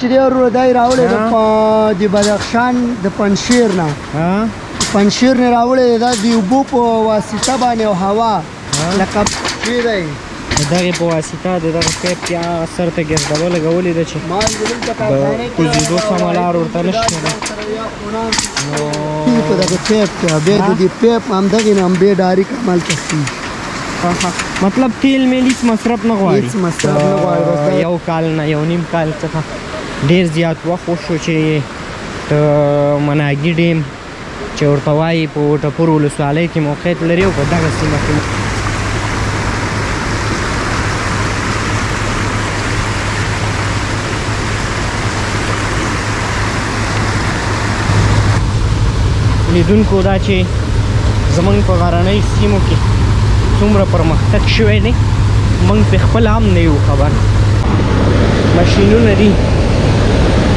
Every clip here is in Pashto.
چې دی ورور دی راوړی د بدخشان د پنجشیر نه پنجشیر نه راوړی دی دا د اوبو په واسطه باندې او هوا لکه چې دی د دغې په واسطه د دغه پیپ کې هغه سر ته ګیس ډبه لګولې ده چې د کوزېدو سمه لار ورته نشته ده په دغه پیپ کې بیا د دې پیپ همدغې نه هم بیا ډایرکټ همالته ښي مطلب تیل مې هیڅ مصرف نه غواړي هیڅ مصرف نه غواړي یو کال نه یو نیم کال څخه ډېر زیات وخت وشو چې د مناګي ډیم چې ورته وایي په ټپور ولسوالۍ کې موقعیت لري او په دغه سیمه کې لیدونکو دا چې زمونږ په غرنیو سیمو کې څومره پرمختګ شوی دی موږ په خپل هم نه یو خبر ماشینونه دي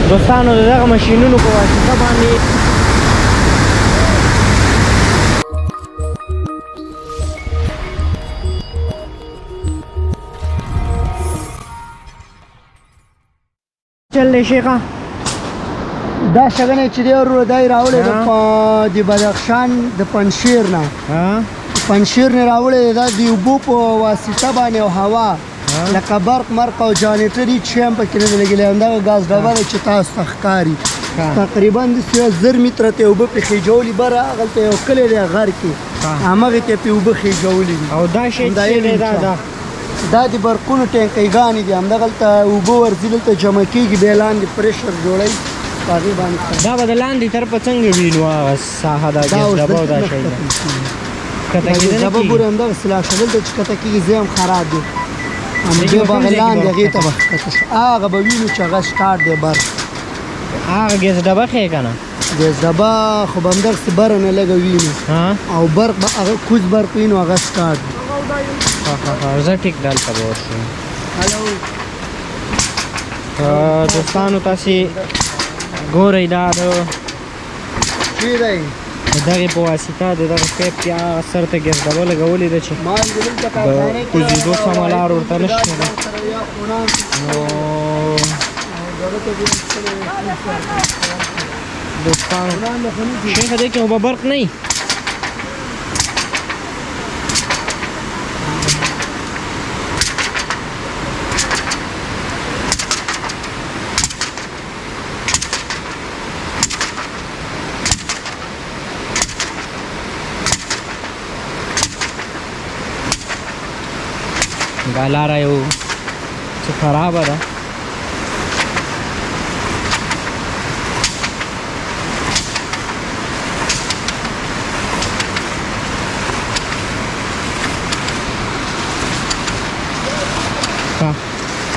دوستانو د دغه ماشینونو په واسطه باندې چل دی شیخه دا شګنې چې دی ورور دی راوړی د بدخشان د پنجشیر نه پنجشیر نه راوړی دی دا د اوبو په واسطه باندې او هوا لکه برق مرق او جانیټر هیڅ شی هم پکې نه دی لګېدلی همدغه ګاز ډبه ده چې تاسو ته ښکاري تقریبا داسې 1000 متره ته اوبه پرې خېجولي بره هغلته یو کلی دی غر کې همغې ته پرې اوبه خېجولي دي او دا شی چې دا د برقونو ټینکیګانې دي همدغلته اوبه ورځي دلته جمع کېږي بیا لاندې پریشر جوړوي هغې باندې دا به د لاندې طرفه څنګه وینو هغه ساحه دا ګیس ډبه او دا شی ده کته کېدنه ډبه پورې همدغسې لا ښه دلته چې کته کېږي ځای هم خراب دی بیا به هغه لاندې هغې ته به ښکته شي هغه به وینو چې هغه سټارټ دی بر هغه ګیس ډبه ښیې که نه ګیس ډبه خو به همدغسې بره نه لږه وینو او برق به هغه کوز برق وینو هغه سټارټ دی زه ټیک دلته به ورشم دوستانو تاسې ګورئ دا د دغې په واسطه د دغه پیپ کې هغه سر ته ګیس ډبه لګولې ده چې د کوزېدو سمه لار ورته نشته ده نو دوستانو شیخه دی کې خو به برق نه وي دا لاره یو څه خرابه ده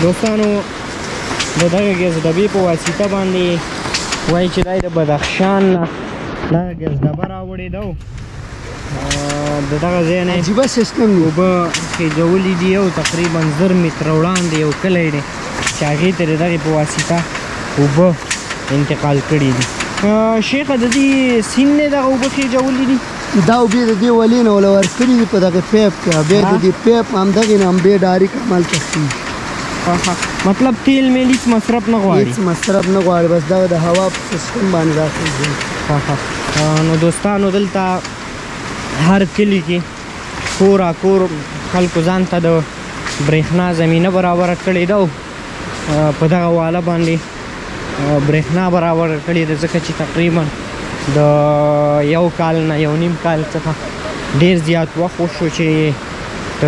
دوستانو د دغه ګیس ډبې په واسطه باندې وایي چې دی د بدخشان نه دغه ګیس ډبه راوړې ده د دغه ځای نه عجیبه سیستم دی اوبه خېجولي دي او تقریبا 1000 متره وړاندې یو کلی دی چې هغې ته د دغې په واسطه اوبه انتقال کړي دي شیخه د دې سیند نه دغه اوبه خېجولي دي دا اوبې د دې ولې نه وله ورکړي دي په دغه پیپ کې بیا د دې پیپ همدغې نه هم بیا ډایرکټ همالته ښي مطلب تیل مې هیڅ مصرف نه غواړي هیڅ مصرف نه غواړي بس دغه د هوا په سیستم باندې داخل دی نو دوستانو دلته هر کلی کې کورا کور خلکو ځان ته د برېښنا زمینه برابره کړې ده او په دغه واله باندې برېښنا برابره کړې ده ځکه چې تقریبا د یو کال نه یو نیم کال څخه ډېر زیات وخت وشو چې د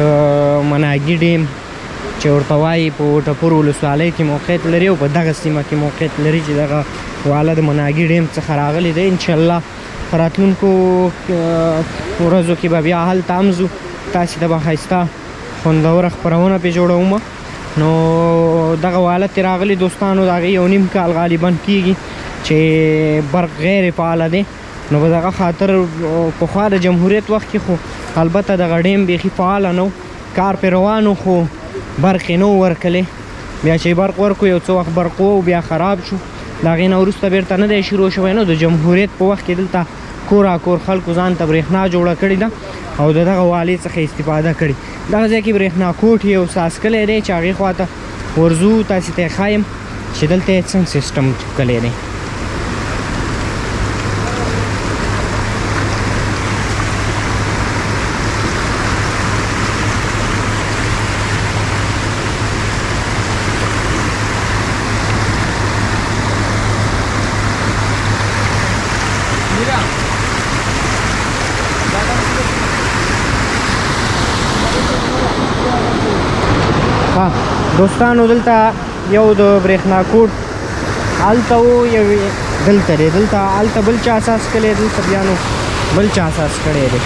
مناګي ډیم چې ورته وایي په ټپور ولسوالۍ کې موقعیت لري او په دغه سیمه کې موقعیت لري چې دغه واله د مناګي ډیم څخه راغلی دی انشاءالله په راتلونکو ورځو کې به بیا هلته هم ځو تاسې ته به ښایسته خوندوره خپرونه پرې جوړوم نو دغه واله ترې راغلي دوستانو د هغې یو نیم کال غالبا کېږي چې برق غیر فعاله دی نو په دغه خاطر پخوا د جمهوریت وخت کې خو البته دغه ډیم بیخي فعاله نه و کار پرې روان و خو برق یې نه و ورکلی بیا چې برق ورکو یو څه وخت برق و بیا خراب شو د هغې نه وروسته بېرته نه دی شروع شوی نو د جمهوریت په وخت کې دلته کورا کور خلکو ځان ته برېښنا جوړه کړې ده او د دغه والې څخه استفاده کړې دغه ځای کې برېښنا کوټ یو ساس کلی دی چې هغې خوا ته ورځو تاسې ته یې ښایم چې دلته یې څنګه سیسټم کلی دی. دوستانو دلته یو د برېښنا کوټ هلته و یو دلته دی دلته هلته بل چا اساس کړی دلته بیا نو بل چا اساس کړی دی.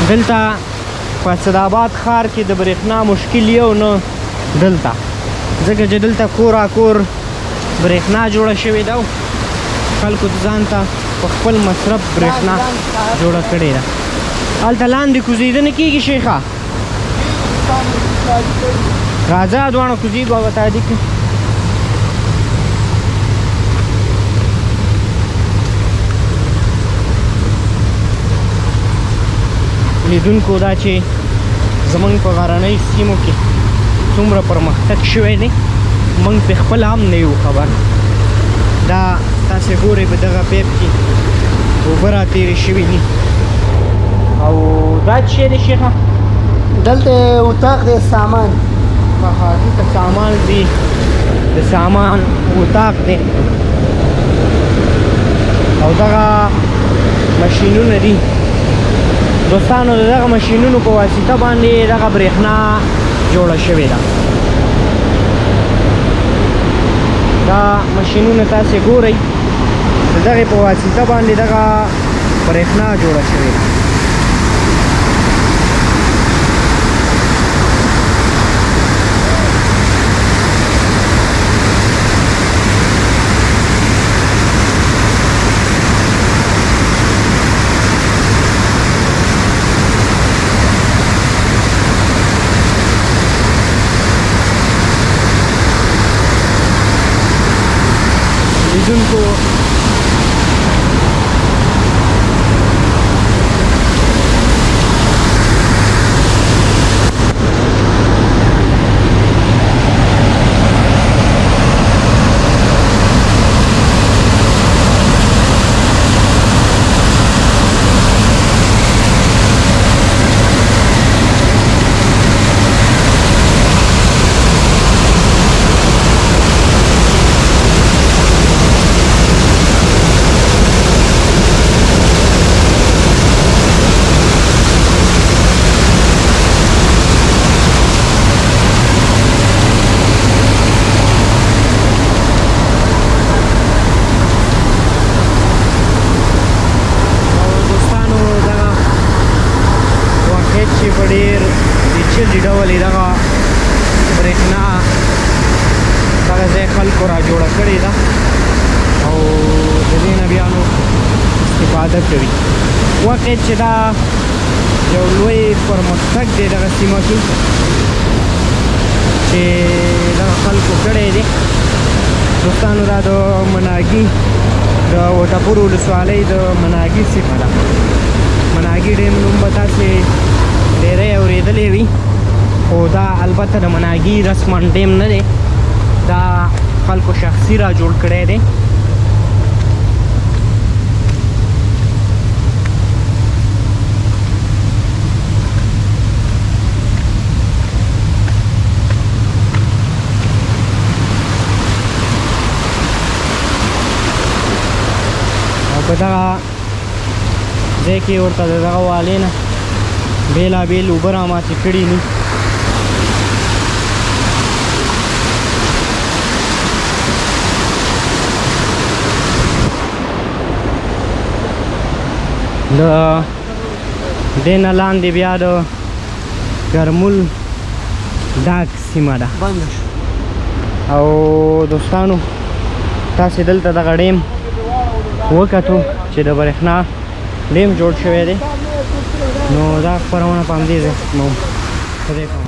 دلته په اسداباد ښار کې د برېښنا مشکل یو نه دلته ځکه چې دلته کور برېښنا جوړه شوې ده او خلکو ځان ته په خپل مصرف برېښنا جوړه کړې ده. هلته لاندې کوزېدنه کېږي شیخه راځه دواړه کوزېږو او تعدي کړي. لیدونکو دا چې زمونږ په غرنۍ سیمو کې څومره پرمختګ شوی دی موږ په خپله هم نه یو خبر. دا تاسې ګورئ په دغه پیپ کې اوبه راتېرې شوي دي او دا څه شی دی شیخه؟ دلته اتاق دی سامان. دلته سامان دی د سامان اتاق دی او دغه ماشینونه دي. دوستانو د دغه ماشینونو په واسطه باندې دغه برېښنا جوړه شوې ده. دا ماشینونه تاسې ګورئ د دغې په واسطه باندې دغه برېښنا جوړه شوې ده. لیدونکو ډېر پیچلي ډول یې دغه برېښنا دغه ځای خلکو را جوړه کړې ده او د دې نه بیا نو استفاده کوي. واقع چې دا یو لوی پرمختګ دی دغه سیمه کې چې دغه خلکو کړی دی. دوستانو دا د مناګي د وټپور ولسوالۍ د مناګي سیمه ده. مناګي ډیم نوم به تاسې ډېری اورېدلی وي خو دا البته د مناګي رسما ډیم نه دی، دا خلکو شخصي را جوړ کړی دی. او په دغه ځای کې ورته د دغه والې نه بېلابېل اوبه راماتې کړي دي. د دې نه لاندې بیا د ګرمول ډاک سیمه ده. او دوستانو تاسې دلته دغه ډیم وکتو چې د برېښنا ډیم جوړ شوی دی. نو دا خپرونه په همدې ځای کې